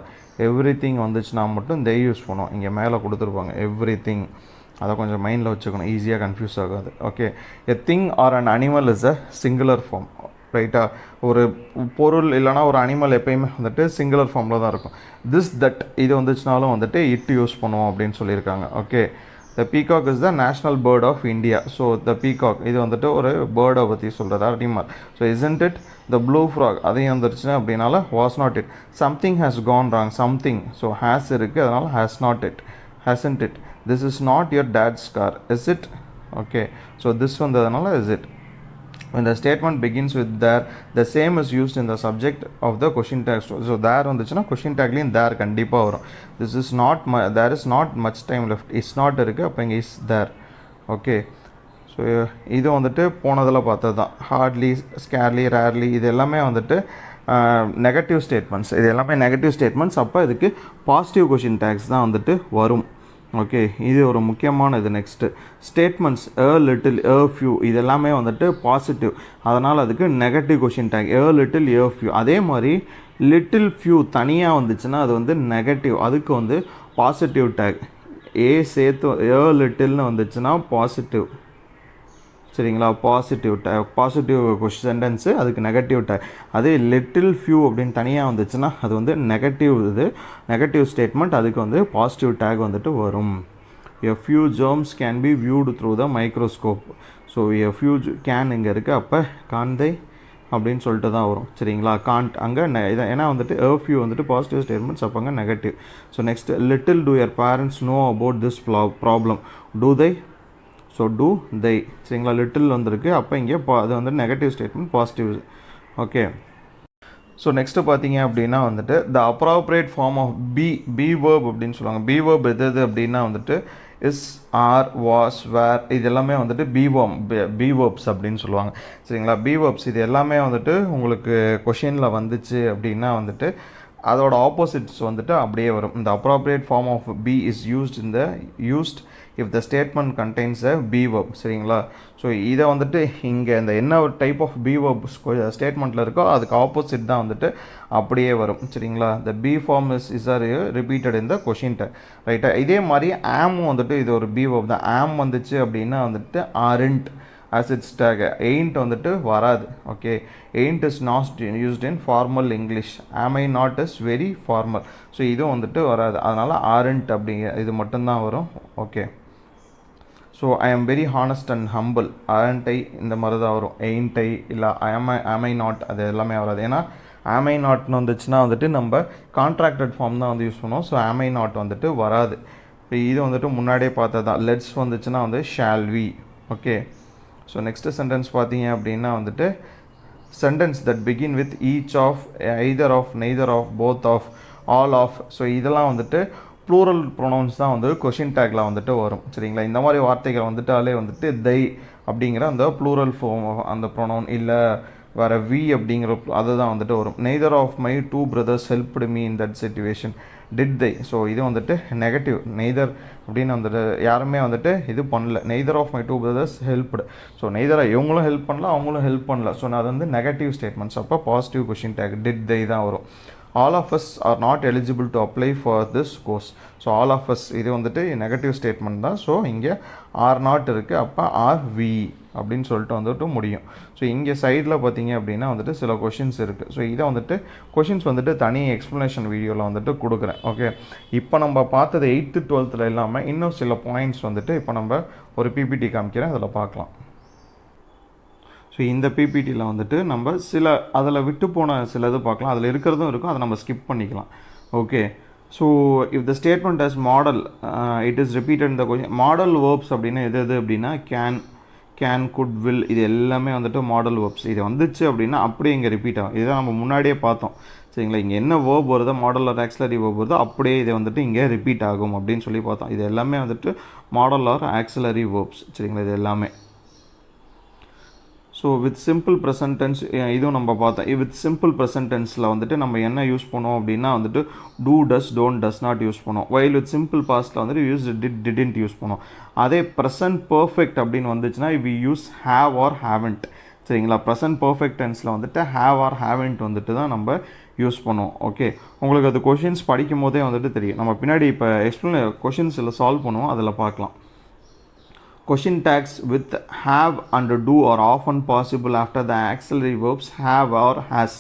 எவ்ரி திங் வந்துச்சுன்னா மட்டும் they யூஸ் பண்ணுவோம். இங்கே மேலே கொடுத்துருப்பாங்க எவ்ரி திங், அதை கொஞ்சம் மைண்டில் வச்சுக்கணும், ஈஸியாக கன்ஃபியூஸ் ஆகாது. Okay, a thing or an animal is a singular form. ரைட்டா, ஒரு பொருள் இல்லைனா ஒரு அனிமல் எப்பயுமே வந்துட்டு சிங்குலர் ஃபார்மில் தான் இருக்கும். திஸ் தட் இது வந்துச்சுனாலும் வந்துட்டு இட் யூஸ் பண்ணுவோம் அப்படின்னு சொல்லியிருக்காங்க. Okay, the peacock is the national bird of India. So the peacock இது வந்துட்டு ஒரு பேர்டை பற்றி சொல்கிறது, animal. So isn't it the blue frog, அதையும் வந்துருச்சுன்னா அப்படின்னால was not it. Something has gone wrong, something, so has இருக்குது, அதனால் has not it, hasn't it. this is not your dad's car, is it. Okay, so this வந்ததுனால is it. when the statement begins with there, the same is used in the subject of the question tag. So there வந்துச்சுன்னா question tagலையும் there கண்டிப்பாக வரும். this is not there is not much time left, is not இருக்குது, அப்போ இங்கே is there. Okay, so இது வந்துட்டு போனதில் பார்த்தது தான். ஹார்ட்லி, ஸ்கேர்லி, ரேர்லி, இது எல்லாமே வந்துட்டு நெகட்டிவ் ஸ்டேட்மெண்ட்ஸ். இது எல்லாமே நெகட்டிவ் ஸ்டேட்மெண்ட்ஸ். அப்போ இதுக்கு பாசிட்டிவ் கொஷின் டேக்ஸ் தான் வந்துட்டு வரும். ஓகே, இது ஒரு முக்கியமான இது. Next statements a little, a few, இது எல்லாமே வந்துட்டு பாசிட்டிவ், அதனால் அதுக்கு negative question take a little, a few. அதே மாதிரி லிட்டில் ஃபியூ தனியாக வந்துச்சுன்னா அது வந்து நெகட்டிவ், அதுக்கு வந்து பாசிட்டிவ் டேக். ஏ சேர்த்து a littleன்னு வந்துச்சுன்னா பாசிட்டிவ். சரிங்களா, பாசிட்டிவ் டேக், பாசிட்டிவ் சென்டென்ஸு, அதுக்கு நெகட்டிவ் டேக். அதே லிட்டில் ஃபியூ அப்படின்னு தனியாக வந்துச்சுன்னா அது வந்து நெகட்டிவ், இது நெகட்டிவ் ஸ்டேட்மெண்ட், அதுக்கு வந்து பாசிட்டிவ் டேக் வந்துட்டு வரும். a few germs can be viewed through the microscope. So a few can இங்கே இருக்குது, அப்போ காந்தை அப்படின்னு சொல்லிட்டு தான் வரும். சரிங்களா, காண்ட் அங்கே ஏன்னா வந்துட்டு a few வந்துட்டு பாசிட்டிவ் ஸ்டேட்மெண்ட்ஸ், அப்போ அங்கே negative. So next little do your parents know about this problem. do they, so do they. சரிங்களா, லிட்டில் வந்திருக்கு, அப்போ இங்கே அது வந்து negative statement, positive. Okay, so next பார்த்தீங்க அப்படின்னா வந்துட்டு the appropriate form of be verb அப்படின்னு சொல்லுவாங்க. பி வேர்ப் எது அப்படின்னா வந்துட்டு இஸ், ஆர், வாஸ், வேர், இது எல்லாமே வந்துட்டு பி வேர்ப்ஸ் அப்படின்னு சொல்லுவாங்க. சரிங்களா, பி வேர்ப்ஸ் இது எல்லாமே வந்துட்டு உங்களுக்கு கொஷினில் வந்துச்சு அப்படின்னா வந்துட்டு அதோட ஆப்போசிட்ஸ் வந்துட்டு அப்படியே வரும். இந்த appropriate form of be is used if the statement contains a be verb. சரிங்களா? ஸோ இதை வந்துட்டு இங்கே இந்த என்ன ஒரு டைப் ஆஃப் be verb ஸ்டேட்மெண்ட்டில் இருக்கோ அதுக்கு ஆப்போசிட் தான் வந்துட்டு அப்படியே வரும். சரிங்களா? the be form is are repeated in the question tag. ரைட்டா? இதே மாதிரி am வந்துட்டு இது ஒரு be verb தான். am வந்துச்சு அப்படின்னா வந்துட்டு aren't as its tag. ain't வந்துட்டு வராது. Okay, ain't is not used in formal English. am I not is very formal. So இதுவும் வந்துட்டு வராது. அதனால் aren't அப்படிங்க இது மட்டும்தான் வரும். Okay, so I am very honest and humble, aren't I இந்த மாதிரி தான் வரும். ain't I இல்லை am I not அது எல்லாமே வராது. ஏன்னா am I notனு வந்துச்சுன்னா வந்துட்டு நம்ம கான்ட்ராக்டட் ஃபார்ம் தான் வந்து யூஸ் பண்ணுவோம். ஸோ am I not வந்துட்டு வராது. இப்போ இது வந்துட்டு முன்னாடியே பார்த்தது தான். லெட்ஸ் வந்துச்சுன்னா வந்து shall we. Okay, so next sentence பார்த்தீங்க அப்படின்னா வந்துட்டு sentence that begin with each of, either of, neither of, both of, all of. So இதெல்லாம் வந்துட்டு ப்ளூரல் ப்ரொனவுன்ஸ் தான் வந்து கொஷின் டேக்கில் வந்துட்டு வரும். சரிங்களா? இந்த மாதிரி வார்த்தைகள் வந்துட்டாலே வந்துட்டு they அப்படிங்கிற அந்த ப்ளூரல் ஃபார்ம் அந்த ப்ரொனவுன் இல்லை வேறு வி அப்படிங்கிற அதுதான் வந்துட்டு வரும். Neither of my two brothers helped me in that situation did they. So இது வந்துட்டு நெகட்டிவ். நெய்தர் அப்படின்னு வந்துட்டு யாருமே வந்துட்டு இது பண்ணல. Neither of my two brothers helped. So neither இவங்களும் ஹெல்ப் பண்ணல அவங்களும் ஹெல்ப் பண்ணல. ஸோ அது வந்து நெகட்டிவ் ஸ்டேட்மெண்ட்ஸ். அப்போ positive question tag did they தான் வரும். all of us are not eligible to apply for this course. So all of us இது வந்துட்டு நெகட்டிவ் ஸ்டேட்மெண்ட் தான். ஸோ இங்கே are not இருக்குது. அப்போ are we அப்படின்னு சொல்லிட்டு வந்துட்டு முடியும். ஸோ இங்கே சைடில் பார்த்தீங்க அப்படின்னா வந்துட்டு சில கொஷின்ஸ் இருக்குது. ஸோ இதை வந்துட்டு கொஷின்ஸ் வந்துட்டு தனி எக்ஸ்ப்ளனேஷன் வீடியோவில் வந்துட்டு கொடுக்குறேன். ஓகே, இப்போ நம்ம பார்த்தது 8th 12th இல்லாமல் இன்னும் சில பாயிண்ட்ஸ் வந்துட்டு இப்போ நம்ம ஒரு பிபிடி காமிக்கிறேன், அதில் பார்க்கலாம். ஸோ இந்த பிபிடியில் வந்துட்டு நம்ம சில அதில் விட்டு போன சில இது பார்க்கலாம். அதில் இருக்கிறதும் இருக்கும், அதை நம்ம ஸ்கிப் பண்ணிக்கலாம். Okay, so if the statement as model it is repeated இந்த கொஷின். மாடல் வேர்ப்ஸ் அப்படின்னா எது அப்படின்னா கேன் குட் வில் இது எல்லாமே வந்துட்டு மாடல் வேர்ப்ஸ். இது வந்துச்சு அப்படின்னா அப்படியே இங்கே ரிப்பீட் ஆகும். இதை நம்ம முன்னாடியே பார்த்தோம். சரிங்களா? இங்கே என்ன வேர்ப் வருதோ மாடல் ஆர் ஆக்சிலரி வேர்ப் வருதோ அப்படியே இதை வந்துட்டு இங்கே ரிப்பீட் ஆகும் அப்படின்னு சொல்லி பார்த்தோம். இது எல்லாமே வந்துட்டு மாடல் ஆர் ஆக்சிலரி வேர்ப்ஸ். சரிங்களா? இது எல்லாமே. So with simple present tense இதுவும் நம்ம பார்த்தோம். வித் சிம்பிள் ப்ரெசன்ட் டென்ஸில் வந்துட்டு நம்ம என்ன யூஸ் பண்ணுவோம் அப்படின்னா வந்துட்டு do, does, don't, does not use பண்ணுவோம். வைல் வித் சிம்பிள் பாஸ்ட்டில் வந்துட்டு யூஸ் டிடன்ட் யூஸ் பண்ணுவோம். அதே ப்ரெசன்ட் பர்ஃபெக்ட் அப்படின்னு வந்துச்சுன்னா we use have or haven't. சரிங்களா? ப்ரெசன்ட் பர்ஃபெக்ட் டென்ஸில் வந்துட்டு ஹேவ் ஆர் ஹேவன்ட் வந்துட்டு தான் நம்ம யூஸ் பண்ணுவோம். ஓகே, உங்களுக்கு அது கொஷின்ஸ் படிக்கும் போதே வந்துட்டு தெரியும். நம்ம பின்னாடி இப்போ கொஷின்ஸ் இல்லை சால்வ் பண்ணுவோம், அதில் பார்க்கலாம். Question tags with have and do are often possible after the auxiliary verbs have or has.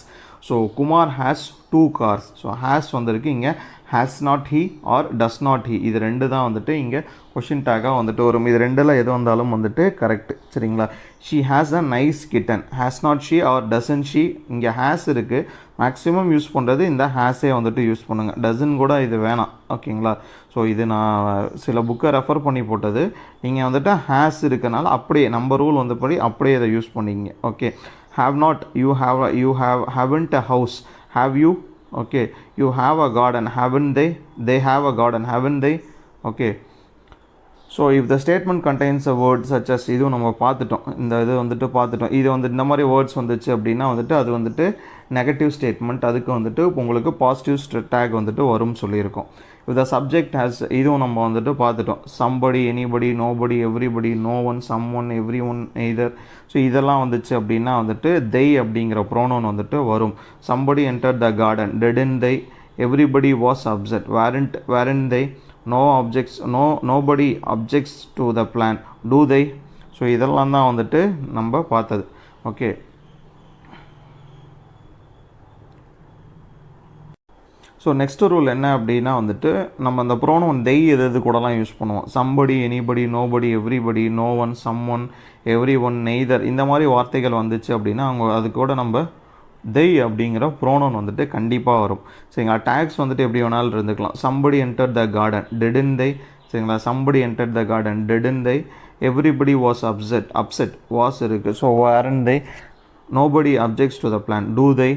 So Kumar has 2 cars. So has வந்திருக்கு இங்கே has not he or does not he. இது ரெண்டு தான் வந்துட்டு இங்கே கொஷின் டேக்காக வந்துட்டு வரும். இது ரெண்டில் எது வந்தாலும் வந்துட்டு கரெக்ட். சரிங்களா? she has a nice kitten. has not she or doesn't she. இங்கே has இருக்குது. மேக்ஸிமம் யூஸ் பண்ணுறது இந்த ஹேஸே வந்துட்டு யூஸ் பண்ணுங்கள். டசன் கூட இது வேணாம். ஓகேங்களா? ஸோ இது நான் சில புக்கை ரெஃபர் பண்ணி போட்டது. நீங்கள் வந்துட்டு ஹேஸ் இருக்கனால அப்படியே நம்ம ரூல் வந்தபடி அப்படியே இதை யூஸ் பண்ணிங்க. Okay, have not you haven't a house. have you? okay, you have a garden. haven't they have a garden. haven't they? okay, so if the statement contains a word such as இதுவும் நம்ம பார்த்துட்டோம். இந்த இது வந்துட்டு பார்த்துட்டோம். இது வந்து இந்த மாதிரி வேர்ட்ஸ் வந்துச்சு அப்படின்னா வந்துட்டு அது வந்துட்டு நெகட்டிவ் ஸ்டேட்மெண்ட். அதுக்கு வந்துட்டு உங்களுக்கு பாசிட்டிவ் டேக் வந்துட்டு வரும்னு சொல்லியிருக்கோம். இஃப் த சப்ஜெக்ட் ஹேஸ் இதுவும் நம்ம வந்துட்டு பார்த்துட்டோம். Somebody, anybody, nobody, everybody, no one, someone, everyone, either. So இதெல்லாம் வந்துச்சு அப்படின்னா வந்துட்டு they அப்படிங்கிற ப்ரோனவுன் வந்துட்டு வரும். Somebody enter the garden. didn't they. everybody was upset. weren't they. nobody objects to the plan. do they. So இதெல்லாம் தான் வந்துட்டு நம்ம பார்த்தது. ஓகே, ஸோ நெக்ஸ்ட் ரூல் என்ன அப்படின்னா வந்துட்டு நம்ம அந்த ப்ரோனவுன் they எது கூடலாம் யூஸ் பண்ணுவோம். Somebody, anybody, nobody, everybody, no one, someone, everyone, neither. இந்த மாதிரி வார்த்தைகள் வந்துச்சு அப்படின்னா அவங்க அது கூட நம்ம they அப்படிங்கிற ப்ரோனவுன் வந்துட்டு கண்டிப்பாக வரும். சரிங்களா? டேக்ஸ் வந்துட்டு எப்படி வேணாலும் இருந்துக்கலாம். somebody entered the garden. didn't they. சரிங்களா? somebody entered the garden. didn't they. everybody was upset was இருக்குது. So weren't they. nobody objects to the plan. do they.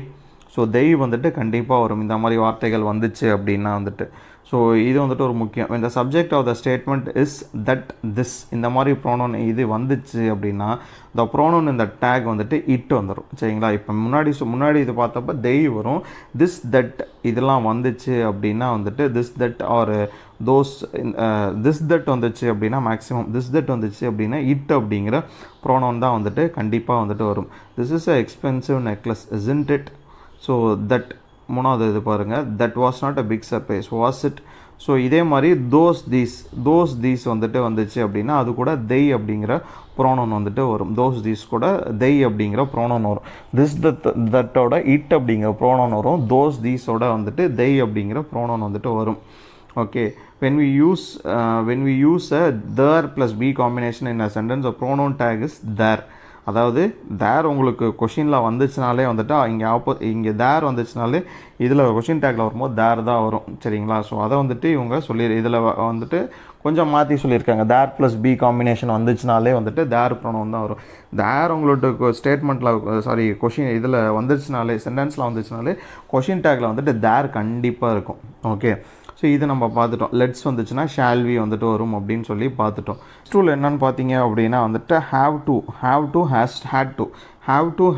So they வந்துட்டு கண்டிப்பாக வரும் இந்த மாதிரி வார்த்தைகள் வந்துச்சு அப்படின்னா வந்துட்டு. ஸோ இது வந்துட்டு ஒரு முக்கியம். இந்த subject of the statement is that this இந்த மாதிரி ப்ரோனோன் இது வந்துச்சு அப்படின்னா த ப்ரோனோன் இந்த டேக் வந்துட்டு இட் வந்துடும். சரிங்களா? இப்போ முன்னாடி இது பார்த்தப்ப they வரும். திஸ் தட் இதெல்லாம் வந்துச்சு அப்படின்னா வந்துட்டு this that are those this that வந்துச்சு அப்படின்னா மேக்ஸிமம் திஸ் தட் வந்துச்சு அப்படின்னா இட் அப்படிங்கிற ப்ரோனோன் தான் வந்துட்டு கண்டிப்பாக வந்துட்டு வரும். This is a expensive necklace isn't it? So that மூணாவது இது பாருங்கள், that was not a big surprise was it. So இதே மாதிரி தோஸ் தீஸ் வந்துட்டு வந்துச்சு அப்படின்னா அது கூட they அப்படிங்கிற ப்ரோனோன் வந்துட்டு வரும். தோஸ் தீஸ் கூட they அப்படிங்கிற ப்ரோனோன் வரும். திஸ் தட்டோட இட் அப்படிங்கிற ப்ரோனோன் வரும். தோஸ் தீஸோட வந்துட்டு they அப்படிங்கிற ப்ரோனோன் வந்துட்டு வரும். Okay, when we use a there plus be combination in a sentence, a pronoun tag is there. அதாவது தேர் உங்களுக்கு கொஷினில் வந்துச்சுனாலே வந்துட்டு இங்கே தேர் வந்துச்சுனாலே இதில் கொஷின் டேக்கில் வரும்போது தேர் தான் வரும். சரிங்களா? ஸோ அதை வந்துட்டு இவங்க இதில் வந்துட்டு கொஞ்சம் மாற்றி சொல்லியிருக்காங்க. தேர் ப்ளஸ் பி காம்பினேஷன் வந்துச்சுனாலே வந்துட்டு தேர் ப்ரோனவுன் தான் வரும். தேர் உங்களோட ஸ்டேட்மெண்ட்டில் கொஷின் இதில் வந்துச்சுனாலே சென்டென்ஸில் வந்துச்சுனாலே கொஷின் டேக்கில் வந்துட்டு தேர் கண்டிப்பாக இருக்கும். ஓகே, ஸோ இது நம்ம பார்த்துட்டோம். லெட்ஸ் வந்துச்சுன்னா ஷால்வி வந்துட்டு வரும் அப்படின்னு சொல்லி பார்த்துட்டோம். டூல் என்னன்னு பார்த்தீங்க அப்படின்னா வந்துட்டு ஹாவ் டு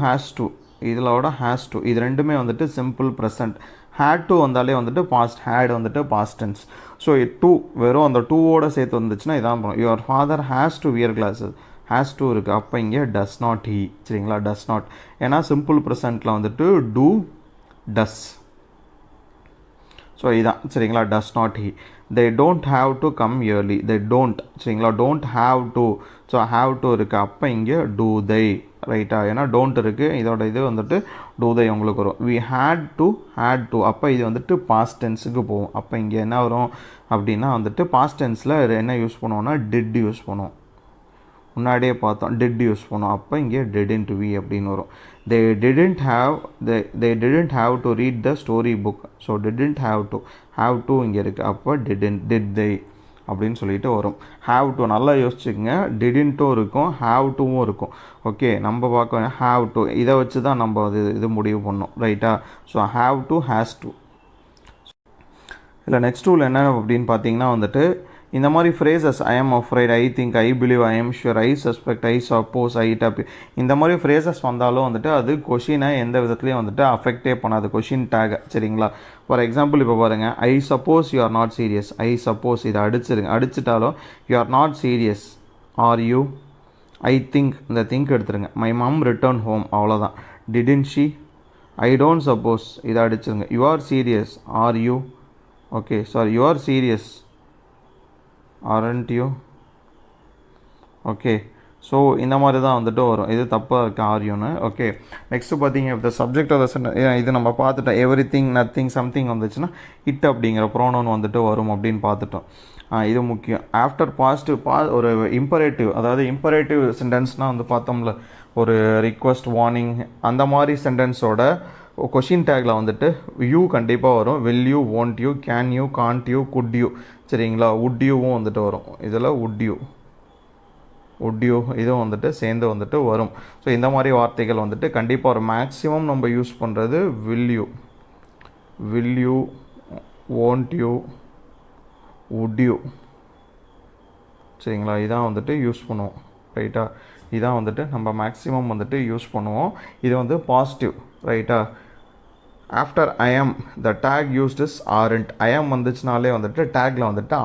ஹேஸ் டு இதிலோட ஹேஸ் டு இது ரெண்டுமே வந்துட்டு சிம்பிள் ப்ரெசன்ட். ஹேட் டு வந்தாலே வந்துட்டு பாஸ்ட், ஹேட் வந்துட்டு பாஸ்ட் டென்ஸ். ஸோ டூ வெறும் அந்த டூவோட சேர்த்து வந்துச்சுன்னா இதான் பண்ணும். Your father has to wear glasses, has to இருக்குது. அப்போ இங்கே டஸ் நாட் ஹீ. சரிங்களா? டஸ் நாட் ஏன்னா சிம்பிள் ப்ரெசன்ட்டில் வந்துட்டு டூ டஸ். ஸோ இதான். சரிங்களா? Does not he. They don't have to come early. They don't. சரிங்களா? Don't have to. So have to இருக்குது. அப்போ இங்கே டூ they. ரைட்டா? ஏன்னா டோன்ட் இருக்குது, இதோட இது வந்துட்டு டூ they உங்களுக்கு வரும். வி ஹேட் டு அப்போ இது வந்துட்டு பாஸ்ட் டென்ஸுக்கு போகும். அப்போ இங்கே என்ன வரும் அப்படின்னா வந்துட்டு பாஸ்ட் டென்ஸில் என்ன யூஸ் பண்ணுவோம்னா டிட் யூஸ் பண்ணுவோம். முன்னாடியே பார்த்தோம் டிட் யூஸ் பண்ணோம். அப்போ இங்கே didn't we அப்படின்னு வரும். they didn't have to read the story book. So didn't have to இங்கே இருக்குது. அப்போ did they அப்படின்னு சொல்லிட்டு வரும். have to நல்லா யோசிச்சுக்கோங்க. didn'ட்டும் இருக்கும், have toவும் இருக்கும். ஓகே, நம்ம பார்க்க have to இதை வச்சு தான் நம்ம இது முடிவு பண்ணோம். ரைட்டா? So have to has to. இல்லை நெக்ஸ்ட் ரூல் என்ன அப்படின்னு பார்த்தீங்கன்னா வந்துட்டு இந்த மாதிரி phrases I am afraid, I think, I believe, I am sure, I suspect, I suppose, I doubt இந்த மாதிரி ஃப்ரேசஸ் வந்தாலும் வந்துட்டு அது கொஷினை எந்த விதத்துலையும் வந்துட்டு அஃபெக்டே பண்ணாது கொஷின் டேகை. சரிங்களா? ஃபார் எக்ஸாம்பிள் இப்போ பாருங்கள், I suppose you are not serious. I suppose இதை அடிச்சிட்டாலும் you are not serious. Are you? I think இந்த திங்க் எடுத்துருங்க. மை மம் ரிட்டர்ன் ஹோம், அவ்வளோதான். Didn't she? I don't suppose இதை அடிச்சிருங்க. You are serious. Are you? Okay, sorry, you are serious. aren't you? Okay, so இந்த மாதிரி தான் வந்துட்டு வரும். இது தப்பாக இருக்குது ஆர்யூன்னு. ஓகே, நெக்ஸ்ட்டு பார்த்தீங்க இந்த சப்ஜெக்ட் ஆஃப் த இது நம்ம பார்த்துட்டோம். எவ்ரி திங், நத்திங், சம்திங் வந்துச்சுன்னா இட் அப்படிங்கிற ப்ரோனோன் வந்துட்டு வரும் அப்படின்னு பார்த்துட்டோம். இது முக்கியம். ஆஃப்டர் ஒரு இம்பரேட்டிவ், அதாவது இம்பரேட்டிவ் சென்டென்ஸ்னால் வந்து பார்த்தோம்ல ஒரு ரிக்வஸ்ட், வார்னிங் அந்த மாதிரி சென்டென்ஸோட கொஷின் டேக்கில் வந்துட்டு யூ கண்டிப்பாக வரும். Will you, want you, can you, Gantt you, good you. சரிங்களா? உட் யூவும் வந்துட்டு வரும். இதில் உட் யூ இதுவும் வந்துட்டு சேர்ந்து வந்துட்டு வரும். ஸோ இந்த மாதிரி வார்த்தைகள் வந்துட்டு கண்டிப்பாக ஒரு மேக்ஸிமம் நம்ம யூஸ் பண்ணுறது will you, want you, wood you. சரிங்களா? இதான் வந்துட்டு யூஸ் பண்ணுவோம். ரைட்டா? இதான் வந்துட்டு நம்ம மேக்ஸிமம் வந்துட்டு யூஸ் பண்ணுவோம். இது வந்து பாசிட்டிவ். ரைட்டா? After I am the tag used is aren't. I am வந்துச்சுனாலே வந்துட்டு டேக்கில் வந்துட்டு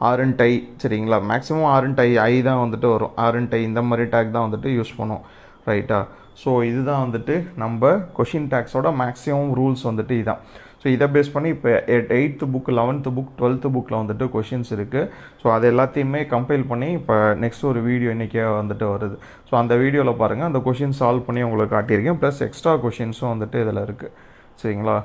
ஆரண்ட் ஐ. சரிங்களா? மேக்ஸிமம் ஆரண்ட் ஐ தான் வந்துட்டு வரும். ஆரண்ட் ஐ இந்த மாதிரி டேக் தான் வந்துட்டு யூஸ் பண்ணுவோம். ரைட்டா? ஸோ இதுதான் வந்துட்டு நம்ம கொஷின் டேக்ஸோட மேக்ஸிமம் ரூல்ஸ் வந்துட்டு இதான். ஸோ இதை பேஸ் பண்ணி இப்போ 8th book, 11th book, 12th புக்கில் வந்துட்டு கொஷின்ஸ் இருக்குது. ஸோ அது எல்லாத்தையுமே கம்பைல் பண்ணி இப்போ நெக்ஸ்ட் ஒரு வீடியோ இன்றைக்கே வந்துட்டு வருது. ஸோ அந்த வீடியோவில் பாருங்கள், அந்த கொஷின் சால்வ் பண்ணி உங்களுக்கு காட்டியிருக்கேன். ப்ளஸ் எக்ஸ்ட்ரா கொஷின்ஸும் வந்துட்டு இதில் இருக்குது. சரிங்களா?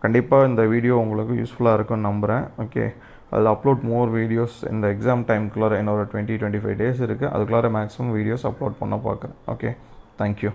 கண்டிப்பாக இந்த வீடியோ உங்களுக்கு யூஸ்ஃபுல்லாக இருக்குன்னு நம்புகிறேன். ஓகே, அதில் அப்லோட் மோர் வீடியோஸ் இந்த எக்ஸாம் டைமுக்குள்ளார இன்னொரு 20-25 டேஸ் இருக்குது. அதுக்குள்ளார மேக்ஸிமம் வீடியோஸ் அப்லோட் பண்ண பார்க்குறேன். Okay, thank you.